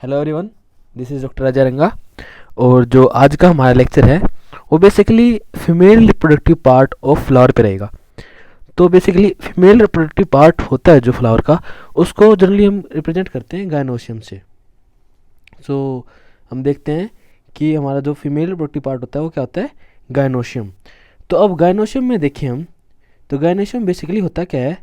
Hello everyone, this is doctor Ajay रंगा। और जो आज का हमारा लेक्चर है वो basically female reproductive part of flower पे रहेगा। तो बेसिकली फीमेल रिप्रोडक्टिव पार्ट होता है जो फ्लावर का, उसको जनरली हम रिप्रेजेंट करते हैं गायनोशियम से। सो हम देखते हैं कि हमारा जो फीमेल रिप्रोडक्टिव पार्ट होता है वो क्या होता है, गायनोशियम। तो अब गायनोशियम में देखें हम, तो गायनोशियम बेसिकली होता क्या है,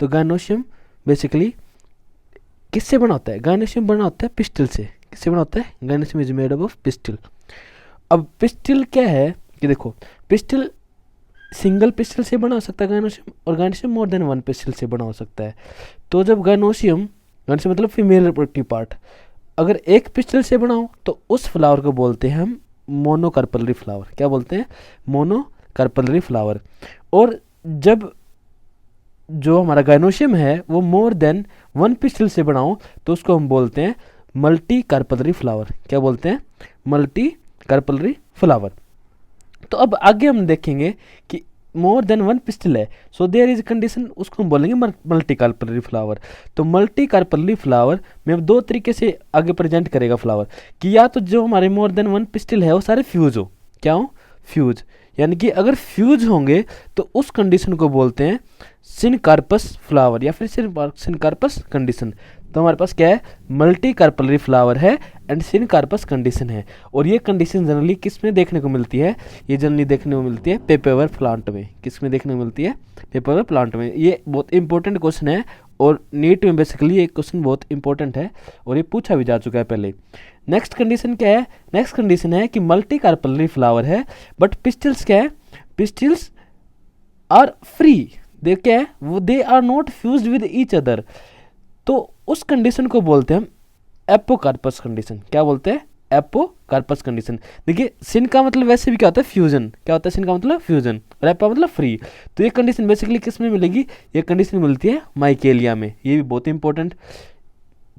तो गायनोशियम बेसिकली किससे बना होता है? गायनोशियम बना होता है पिस्टल से। किससे बना होता है? Gynoecium is made up of pistol. अब पिस्टल क्या है कि देखो, पिस्टल सिंगल पिस्टल से बना हो सकता है गायनोशियम, और gynoecium more than one pistol से बना हो सकता है। तो जब गायनोशियम, गायनोशियम मतलब फीमेल रिप्रोडक्टिव पार्ट, अगर एक पिस्टल से बना हो तो उस फ्लावर को बोलते हैं हम मोनोकार्पलरी फ्लावर। क्या बोलते हैं? Monocarpellary flower. और जब जो हमारा गायनोशियम है वो मोर देन वन पिस्टल से बना हो तो उसको हम बोलते हैं मल्टी कार्पलरी फ्लावर। क्या बोलते हैं? Multi carpellary flower. तो अब आगे हम देखेंगे कि मोर देन वन पिस्टल है, सो देयर इज कंडीशन, उसको हम बोलेंगे मल्टी कार्पलरी फ्लावर। तो मल्टी कार्पलरी फ्लावर में अब दो तरीके से आगे प्रेजेंट करेगा फ्लावर, कि या तो जो हमारे मोर देन वन पिस्टल है वो सारे फ्यूज हो। क्या हो? फ्यूज। यानी कि अगर फ्यूज होंगे तो उस कंडीशन को बोलते हैं सिनकार्पस फ्लावर या फिर सिनकार्पस कंडीशन। तो हमारे पास क्या है? मल्टी कार्पलरी फ्लावर है एंड सिनकार्पस कंडीशन है। और ये कंडीशन जनरली किस में देखने को मिलती है? ये जनरली देखने को मिलती है पेपेवर प्लांट में। किस में देखने को मिलती है? पेपेवर प्लांट में। ये बहुत इंपॉर्टेंट क्वेश्चन है और नीट में बेसिकली ये क्वेश्चन बहुत इंपॉर्टेंट है और ये पूछा भी जा चुका है पहले। नेक्स्ट कंडीशन क्या है? नेक्स्ट कंडीशन है कि मल्टी कार्पलरी फ्लावर है बट पिस्टल्स क्या है? Pistils are free. दे क्या है? वो they are not fused with each other. तो उस कंडीशन को बोलते हैं हम एपोकार्पस कंडीशन। क्या बोलते हैं? Apocarpous condition. देखिए, सिन का मतलब वैसे भी क्या होता है? फ्यूजन। क्या होता है सिन का मतलब? फ्यूजन। और एपो मतलब फ्री। तो ये कंडीशन बेसिकली किस में मिलेगी? ये कंडीशन मिलती है माइकेलिया में। ये भी बहुत इंपॉर्टेंट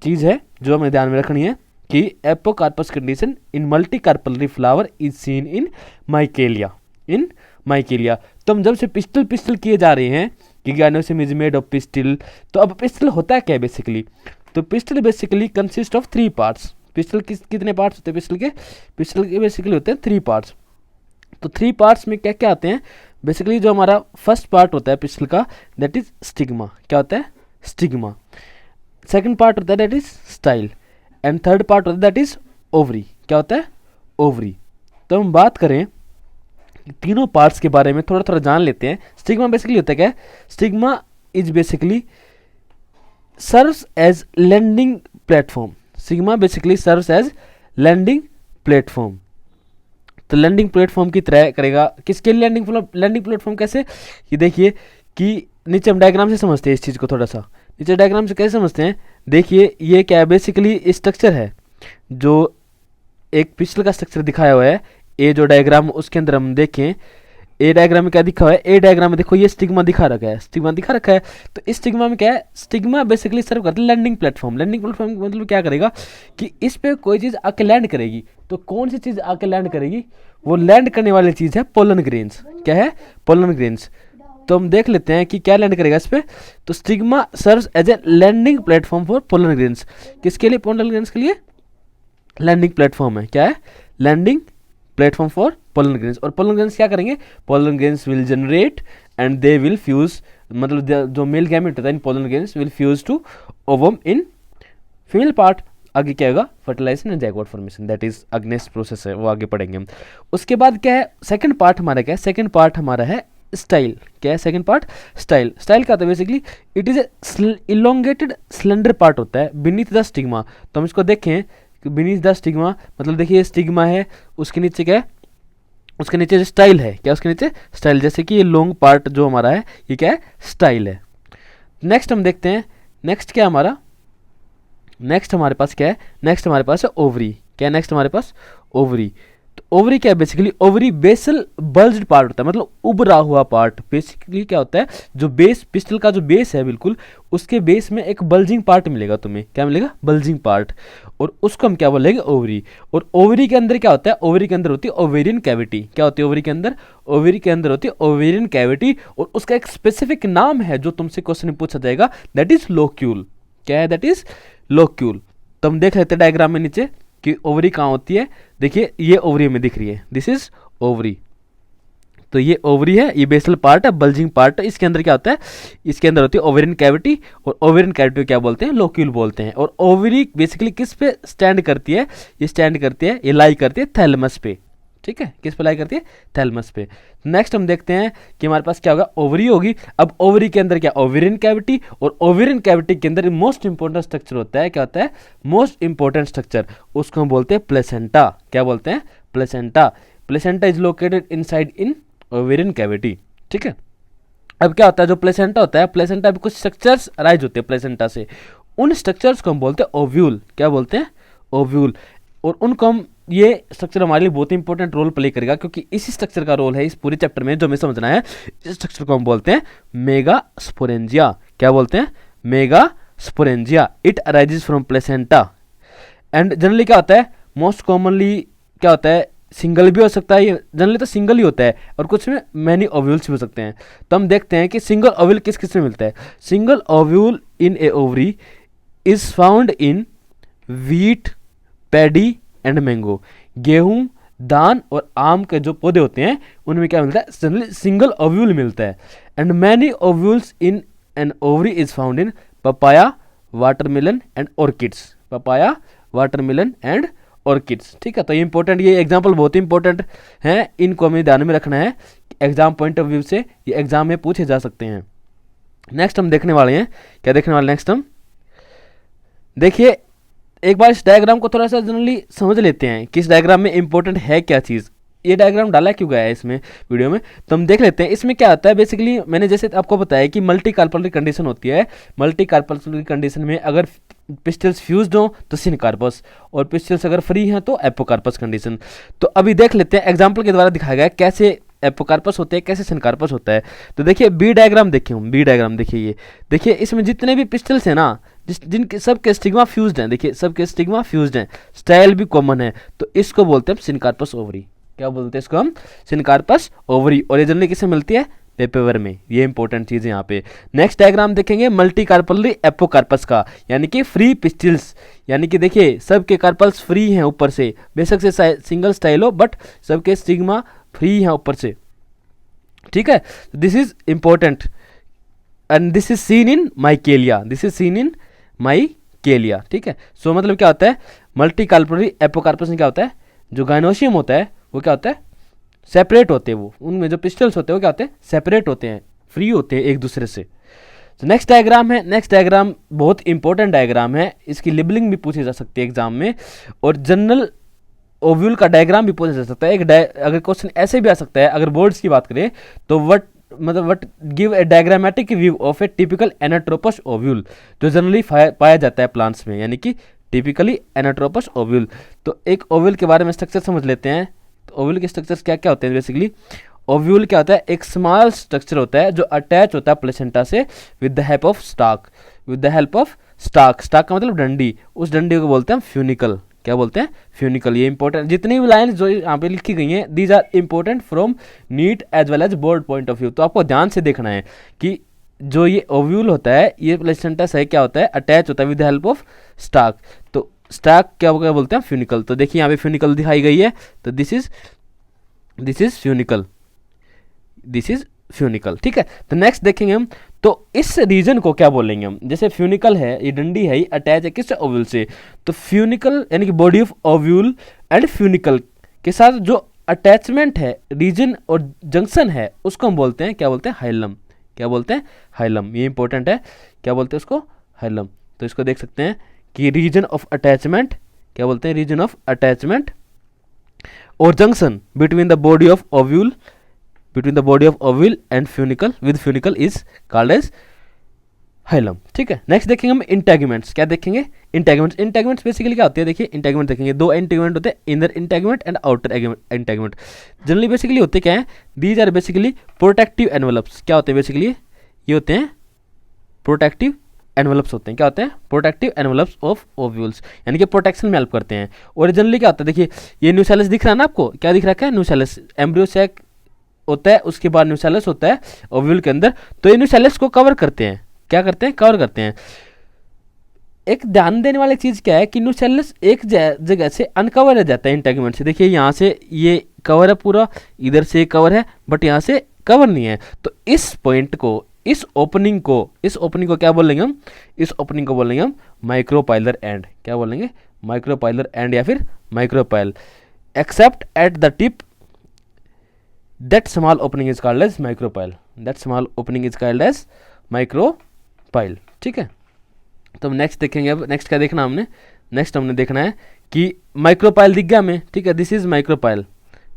चीज़ है जो हमें ध्यान में रखनी है कि apocarpous condition in multi carpellary flower is seen in Michelia. In Michelia. तो हम जब से पिस्टल पिस्टल किए जा रहे हैं कि gynoecium is made of pistol, तो अब पिस्टल होता है क्या बेसिकली? तो pistol basically consist of three parts. Pistol कितने पार्ट्स होते हैं पिस्टल के? पिस्टल के बेसिकली होते हैं थ्री पार्ट्स। तो थ्री पार्ट्स में क्या क्या आते हैं? बेसिकली जो हमारा फर्स्ट पार्ट होता है पिस्टल का, दैट इज स्टिग्मा। क्या होता है? स्टिग्मा। सेकंड पार्ट होता है that is style, and third part होता है दैट इज ओवरी। क्या होता है? ओवरी। तो हम बात करें तीनों पार्ट्स के बारे में, थोड़ा थोड़ा जान लेते हैं। स्टिग्मा बेसिकली होता है क्या? Stigma is basically serves as landing platform. Sigma basically serves as landing platform. तो लैंडिंग प्लेटफॉर्म की तरह करेगा। किसके लिए लैंडिंग प्लेटफॉर्म कैसे? ये देखिए कि नीचे हम डायग्राम से समझते हैं इस चीज़ को। थोड़ा सा नीचे डायग्राम से कैसे समझते हैं? देखिए, ये क्या है? बेसिकली स्ट्रक्चर है जो एक पिस्टल का स्ट्रक्चर दिखाया हुआ है। ए जो डायग्राम उसके अंदर हम देखें, ए डायग्राम में क्या दिखा हुआ है? ए डायग्राम में देखो ये स्टिग्मा दिखा रखा है। स्टिग्मा दिखा रखा है। तो इस स्टिग्मा में क्या है? स्टिग्मा बेसिकली सर्व करता है लैंडिंग प्लेटफॉर्म। लैंडिंग प्लेटफॉर्म मतलब क्या करेगा कि इस पे कोई चीज़ आके लैंड करेगी। तो कौन सी चीज़ आके लैंड करेगी? वो लैंड करने वाली चीज़ है पोलन ग्रेन्स। क्या है? Pollen grains. तो हम देख लेते हैं कि क्या लैंड करेगा इस पे। तो stigma serves as a landing platform for pollen grains. किसके लिए? पोलन ग्रेन्स के लिए लैंडिंग प्लेटफॉर्म है। क्या है? Landing platform for pollen grains. और पोलन ग्रेन्स क्या करेंगे? Pollen grains will generate and they will fuse, मतलब जो मेल गैमेट होता है in pollen grains will fuse to ovum in female part. आगे क्या होगा? Fertilisation and zygote formation, that is अग्नेस प्रोसेस है, वो आगे पढ़ेंगे हम। उसके बाद क्या है? सेकंड पार्ट हमारा क्या है? सेकंड पार्ट हमारा है स्टाइल। क्या है सेकंड पार्ट? स्टाइल। स्टाइल का था basically it is a elongated slender part होता है बीनीथ द स्टिग्मा। तो हम इसको देखें बीनीथ द स्टिग्मा, मतलब देखिए स्टिग्मा है, उसके नीचे क्या है? उसके नीचे जो स्टाइल है, क्या उसके नीचे? स्टाइल। जैसे कि ये लॉन्ग पार्ट जो हमारा है ये क्या है? स्टाइल है। नेक्स्ट हम देखते हैं, नेक्स्ट क्या हमारा? नेक्स्ट हमारे पास क्या है? नेक्स्ट हमारे पास है ओवरी। क्या है नेक्स्ट हमारे पास? ओवरी। तो ओवरी क्या है? Basically ovary basal bulged part होता है, मतलब उभरा हुआ पार्ट। बेसिकली क्या होता है? जो बेस, पिस्टल का जो बेस है बिल्कुल उसके बेस में एक बल्जिंग पार्ट मिलेगा तुम्हें। क्या मिलेगा? Bulging part. और उसको हम क्या बोलेंगे? ओवरी। और ओवरी के अंदर क्या होता है? ओवरी के अंदर होती है ओवेरियन कैविटी। क्या होती है ओवरी के अंदर? ओवरी के अंदर होती है ओवेरियन कैविटी। और उसका एक स्पेसिफिक नाम है जो तुमसे क्वेश्चन में पूछा जाएगा, दैट इज लोक्यूल। क्या है? That is locule. तो हम देख लेते हैं डायग्राम में नीचे कि ओवरी कहाँ होती है। देखिए ये ओवरी में दिख रही है, दिस इज ओवरी। तो ये ओवरी है, ये बेसल पार्ट है, बल्जिंग पार्ट है। इसके अंदर क्या होता है, इसके अंदर होती है ओवेरियन कैविटी, और ओवेरियन कैविटी क्या बोलते हैं, लोक्यूल बोलते हैं। और ओवरी बेसिकली किस पे स्टैंड करती है, ये स्टैंड करती है, ये लाई करती है थैलेमस पे। ठीक है, किस पे लाई करती है, थैलेमस पे। नेक्स्ट हम देखते हैं कि हमारे पास क्या होगा, ओवरी होगी। अब ओवरी के अंदर क्या, ओवेरियन कैविटी, और ओवेरियन कैविटी के अंदर मोस्ट इंपॉर्टेंट स्ट्रक्चर होता है, क्या होता है, मोस्ट इंपॉर्टेंट स्ट्रक्चर, उसको हम बोलते हैं प्लेसेंटा। क्या बोलते हैं, placenta. Placenta is located inside in ovarian cavity. ठीक है, अब क्या होता है, जो प्लेसेंटा होता है, प्लेसेंटा में कुछ स्ट्रक्चर्स अराइज होते हैं प्लेसेंटा से, उन स्ट्रक्चर्स को हम बोलते हैं ओव्यूल। क्या बोलते हैं, ओव्यूल। और उनको हम, ये स्ट्रक्चर हमारे लिए बहुत इंपॉर्टेंट रोल प्ले करेगा, क्योंकि इसी स्ट्रक्चर का रोल है इस पूरे चैप्टर में जो हमें समझना है। इस स्ट्रक्चर को हम बोलते हैं मेगास्पोरेंजिया। क्या बोलते हैं, megasporangia. It arises from placenta and generally क्या होता है, मोस्ट कॉमनली क्या होता है, सिंगल भी हो सकता है, ये जनरली तो सिंगल ही होता है, और कुछ में मैनी ओव्यूल्स भी हो सकते हैं। तो हम देखते हैं कि सिंगल ओव्यूल किस किस में मिलता है। Single ovule in A ovary is found in wheat, paddy and mango. गेहूं, धान और आम के जो पौधे होते हैं उनमें क्या मिलता है, जनरली सिंगल ओव्यूल मिलता है। And many ovules in an ovary is found in papaya, watermelon and orchids. Papaya, watermelon and orchids. ठीक है, तो ये इंपॉर्टेंट, ये एग्जाम्पल बहुत इंपॉर्टेंट है, इनको हमें ध्यान में रखना है। एग्जाम पॉइंट ऑफ व्यू से ये एग्जाम में पूछे जा सकते हैं। नेक्स्ट हम देखने वाले हैं, क्या देखने वाले, नेक्स्ट हम देखिए एक बार इस डायग्राम को थोड़ा सा जनरली समझ लेते हैं कि इस डायग्राम में इंपॉर्टेंट है क्या चीज़, ये डायग्राम डाला क्यों गया है इसमें वीडियो में, तो हम देख लेते हैं। इसमें क्या आता है, बेसिकली मैंने जैसे आपको बताया कि मल्टी कार्पल कंडीशन होती है। मल्टी कार्पल कंडीशन में अगर पिस्टल्स फ्यूज्ड हो तो सिनकार्पस, और पिस्टल्स अगर फ्री हैं तो एपोकार्पस कंडीशन। तो अभी देख लेते हैं, एग्जाम्पल के द्वारा दिखाया गया है कैसे एपोकार्पस होते हैं, कैसे सिनकार्पस होता है। तो देखिए बी डायग्राम देखिए, हम बी डायग्राम देखिए, ये देखिए इसमें जितने भी पिस्टल्स हैं ना, जिनके सबके स्टिग्मा फ्यूज्ड हैं, देखिए सबके स्टिग्मा फ्यूज्ड हैं, स्टाइल भी कॉमन है, तो इसको बोलते हैं सिनकार्पस ओवरी। क्या बोलते हैं इसको हम, सिनकार्पस ओवरी। और ये जनरली किससे मिलती है, पेपेवर में। ये इंपॉर्टेंट चीज है यहाँ पे। नेक्स्ट डायग्राम देखेंगे मल्टी कार्पलरी एपोकार्पस का, यानी कि फ्री पिस्टिल्स, यानी कि देखिए सबके कार्पल्स फ्री हैं ऊपर से, बेशक से सिंगल स्टाइल हो बट सबके स्टिग्मा फ्री हैं ऊपर से। ठीक है, this is important and this is seen in Michelia, this is seen in Michelia. ठीक है, सो मतलब क्या होता है, मल्टी कार्पलरी एपोकार्पस में क्या होता है, जो गाइनोशियम होता है वो क्या होता है, सेपरेट होते हैं, वो उनमें जो पिस्टल्स होते हैं वो क्या होते हैं, सेपरेट होते हैं, फ्री होते हैं एक दूसरे से। तो नेक्स्ट डायग्राम है, नेक्स्ट डायग्राम बहुत इंपॉर्टेंट डायग्राम है, इसकी लेबलिंग भी पूछी जा सकती है एग्जाम में, और जनरल ओव्यूल का डायग्राम भी पूछा जा सकता है। अगर क्वेश्चन ऐसे भी आ सकता है, अगर बोर्ड्स की बात करें तो what give a diagrammatic view of A typical anatropous ovule, जो जनरली पाया जाता है प्लांट्स में, यानी कि टिपिकली एनाट्रोपस ओव्यूल। तो एक ओव्यूल के बारे में स्ट्रक्चर समझ लेते हैं। तो ओव्यूल के स्ट्रक्चर्स क्या क्या होते हैं, बेसिकली ओव्यूल क्या होता है, एक स्मॉल स्ट्रक्चर होता है जो अटैच होता है प्लेसेंटा से with the help of stock, with the help of stock. Stock का मतलब डंडी, उस डंडी को बोलते हैं फ्यूनिकल। क्या बोलते हैं, फ्यूनिकल। ये इंपॉर्टेंट, जितनी भी लाइन जो यहाँ पे लिखी गई हैं these are important from NEET as well as board point of view. तो आपको ध्यान से देखना है कि जो ये ओव्यूल होता है, ये प्लेसेंटा से क्या होता है, अटैच होता है with the help of stock. तो स्टाक क्या बोलते हैं, फ्यूनिकल। तो देखिए यहाँ पे फ्यूनिकल दिखाई गई है, तो this is funicle, this is funicle. ठीक है, तो नेक्स्ट देखेंगे हम, तो इस रीजन को क्या बोलेंगे हम, जैसे फ्यूनिकल है, ये डंडी है, ये अटैच है किससे, ओव्यूल से। तो फ्यूनिकल यानी कि body of ovule and funicle के साथ जो अटैचमेंट है, रीजन और जंक्शन है, उसको हम बोलते हैं, क्या बोलते हैं, हाइलम। क्या बोलते हैं, हाइलम। ये इंपॉर्टेंट है, क्या बोलते हैं उसको, हाइलम। तो इसको देख सकते हैं कि रीजन ऑफ अटैचमेंट, क्या बोलते हैं, रीजन ऑफ अटैचमेंट और junction between the body of ovule, between the body of ovule and funicle with funicle is called as hilum. ठीक है, नेक्स्ट देखेंगे हम इंटेगमेंट्स। क्या देखेंगे, इंटेगमेंट्स। इंटेगमेंट्स बेसिकली क्या होते हैं, देखिए इंटेगमेंट देखेंगे, दो इंटेगमेंट होते हैं, inner integument and outer integument. Generally basically होते क्या है, these are basically protective envelopes. क्या होते हैं बेसिकली, ये होते हैं प्रोटेक्टिव एनवेलप्स होते हैं। क्या होते हैं, प्रोटेक्टिव एनवेलप्स ऑफ ओव्यूल्स, यानी कि प्रोटेक्शन में हेल्प करते हैं। और जनरली क्या होता है, देखिए ये न्यूसेलस दिख रहा है ना आपको, क्या दिख रहा है, न्यूसेलस एम्ब्रियो सैक होता है, उसके बाद न्यूसेलस होता है ओव्यूल के अंदर। तो ये न्यूसेलस को कवर करते हैं, क्या करते हैं, कवर करते हैं। एक ध्यान देने वाली चीज़ क्या है कि न्यूसेलस एक जगह से अनकवर रह जाता है इंटेगमेंट से। देखिए यहाँ से ये कवर है पूरा, इधर से कवर है, बट यहाँ से कवर नहीं है। तो इस पॉइंट को, इस ओपनिंग को क्या बोलेंगे हम? इस ओपनिंग को बोलेंगे हम माइक्रोपाइलर एंड। क्या बोलेंगे? माइक्रोपाइलर एंड या फिर micropyle. Except at the tip that small opening is called as micropyle. That small opening is called as micropyle. ठीक है, तो हम नेक्स्ट देखेंगे। अब नेक्स्ट क्या देखना हमने? नेक्स्ट हमने देखना है कि माइक्रोपाइल दिख गया हमें, ठीक है, दिस इज माइक्रोपाइल।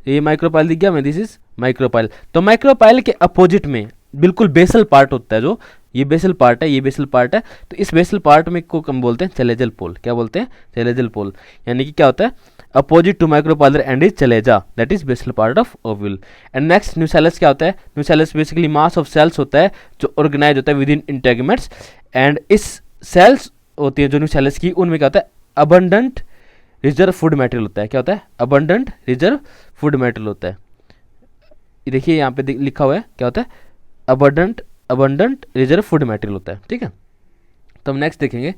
ये माइक्रोपाइल दिख गया हमें, दिस इज माइक्रोपाइल। तो माइक्रोपाइल के अपोजिट में बिल्कुल बेसल पार्ट होता है, जो ये बेसल पार्ट है, ये बेसल पार्ट है। तो इस बेसल पार्ट में को हम बोलते हैं चलेजल पोल। क्या बोलते हैं? चलेजल पोल। यानी कि क्या होता है? Opposite to micropylar end is chalaza, that is basal part of ovule. And next nucellus क्या होता है? Nucellus basically mass of cells होता है जो ऑर्गेनाइज होता है विद इन इंटेगमेंट्स। एंड इस सेल्स होती है जो न्यूसेलस की, उनमें क्या होता है? अबंडेंट रिजर्व फूड मटेरियल होता है। क्या होता है? अबंडेंट रिजर्व फूड मटेरियल होता है। देखिए यहाँ पे लिखा हुआ है, क्या होता है? अबंडेंट रिजर्व फूड मटेरियल होता है। ठीक है, तो हम नेक्स्ट देखेंगे।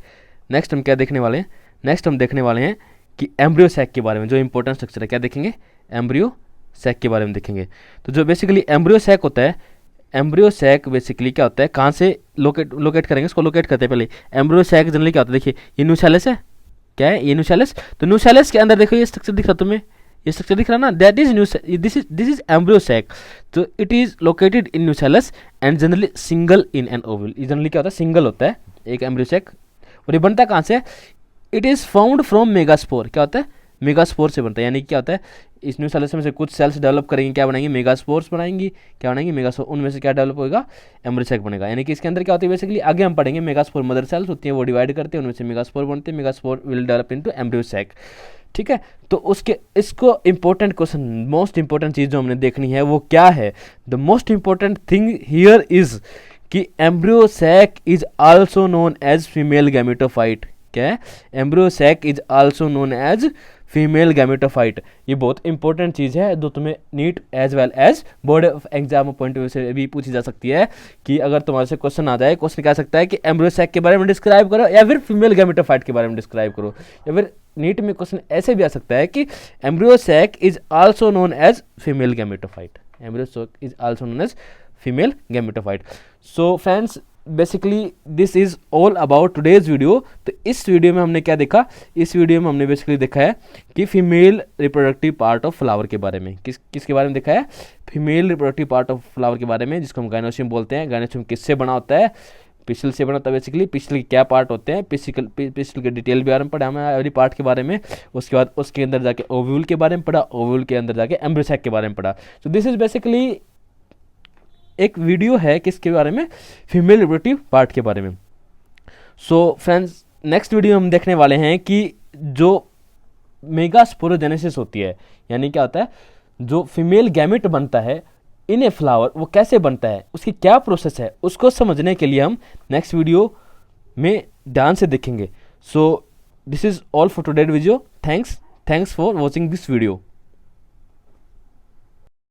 नेक्स्ट हम क्या देखने वाले हैं? नेक्स्ट हम देखने वाले हैं कि एम्ब्रियो सैक के बारे में, जो इंपॉर्टेंट स्ट्रक्चर है। क्या देखेंगे? एम्ब्रियो सैक के बारे में देखेंगे। तो जो बेसिकली एम्ब्रियो सैक होता है, एम्ब्रियो सैक बेसिकली क्या होता है? कहाँ से लोकेट करेंगे? इसको लोकेट करते हैं पहले। एम्ब्रियो सैक जनरली क्या होता है? देखिए ये न्यूसेलस है। क्या है ये? न्यूसेलस। तो न्यूसेलस के अंदर देखो ये स्ट्रक्चर दिख रहा है तुम्हें, ये स्ट्रक्चर दिख रहा है ना, that is this is embryo sac. तो it is located in nucellus and generally single in an ovule. Generally क्या होता है? सिंगल होता है एक एम्ब्रियो सैक। और ये बनता कहाँ से? It is found from megaspore. क्या होता है? मेगास्पोर से बनता है। यानी क्या होता है? इस न्यूसेलस में से कुछ सेल्स डेवलप करेंगे, क्या बनाएंगे? मेगास्पोर्स बनाएंगी। क्या बनाएंगे? मेगास्पोर। उनमें से क्या डेवलप होगा? एम्ब्रियो सैक बनेगा। यानी कि इसके अंदर क्या होती है बेसिकली, आगे हम पढ़ेंगे, मेगास्पोर मदर सेल्स होती हैं, वो डिवाइड करते हैं, उनमें से मेगास्पोर बनते हैं। Megaspore will develop into embryo sac. ठीक है, तो उसके इसको इंपॉर्टेंट क्वेश्चन, मोस्ट इंपॉर्टेंट चीज़ जो हमने देखनी है वो क्या है? The most important thing here is कि embryo sac is also known as female gametophyte. क्या है? Embryo sac is also known as female gametophyte. ये बहुत इंपॉर्टेंट चीज़ है जो तुम्हें NEET as well as board of exam point of view से भी पूछी जा सकती है। कि अगर तुम्हारे से क्वेश्चन आ जाए, क्वेश्चन कह सकता है कि एम्ब्रियो सैक के बारे में डिस्क्राइब करो या फिर फीमेल गैमेटोफाइट के बारे में डिस्क्राइब करो। या फिर नीट में क्वेश्चन ऐसे भी आ सकता है कि embryo sac is also known as female gametophyte. Embryo sac is also known as female gametophyte. So friends, basically this is all about today's video. तो इस वीडियो में हमने क्या देखा? इस वीडियो में हमने बेसिकली देखा है कि female reproductive part of flower के बारे में। किसके बारे में देखा है? Female reproductive part of flower के बारे में, जिसको हम गायनोशियम बोलते हैं। गायनोशियम किससे बना होता है? पिस्टिल से बना होता है बेसिकली। पिस्टिल के क्या पार्ट होते हैं? पिस्टिल के डिटेल के बारे में पढ़ा हमें, एवरी पार्ट के बारे में। उसके बाद उसके अंदर जाके ओव्यूल के बारे में पढ़ा, ओव्यूल के अंदर जाके एम्ब्रियो सैक के बारे में पढ़ा। सो दिस इज बेसिकली एक वीडियो है किसके बारे में? फीमेल रिप्रोडक्टिव पार्ट के बारे में। सो फ्रेंड्स, नेक्स्ट वीडियो हम देखने वाले हैं कि जो मेगास्पोरोजेनेसिस होती है, यानी क्या होता है? जो फीमेल गैमेट बनता है इन ए फ्लावर, वो कैसे बनता है, उसकी क्या प्रोसेस है, उसको समझने के लिए हम नेक्स्ट वीडियो में ध्यान से देखेंगे। So this is all for today video. Thanks for watching this video.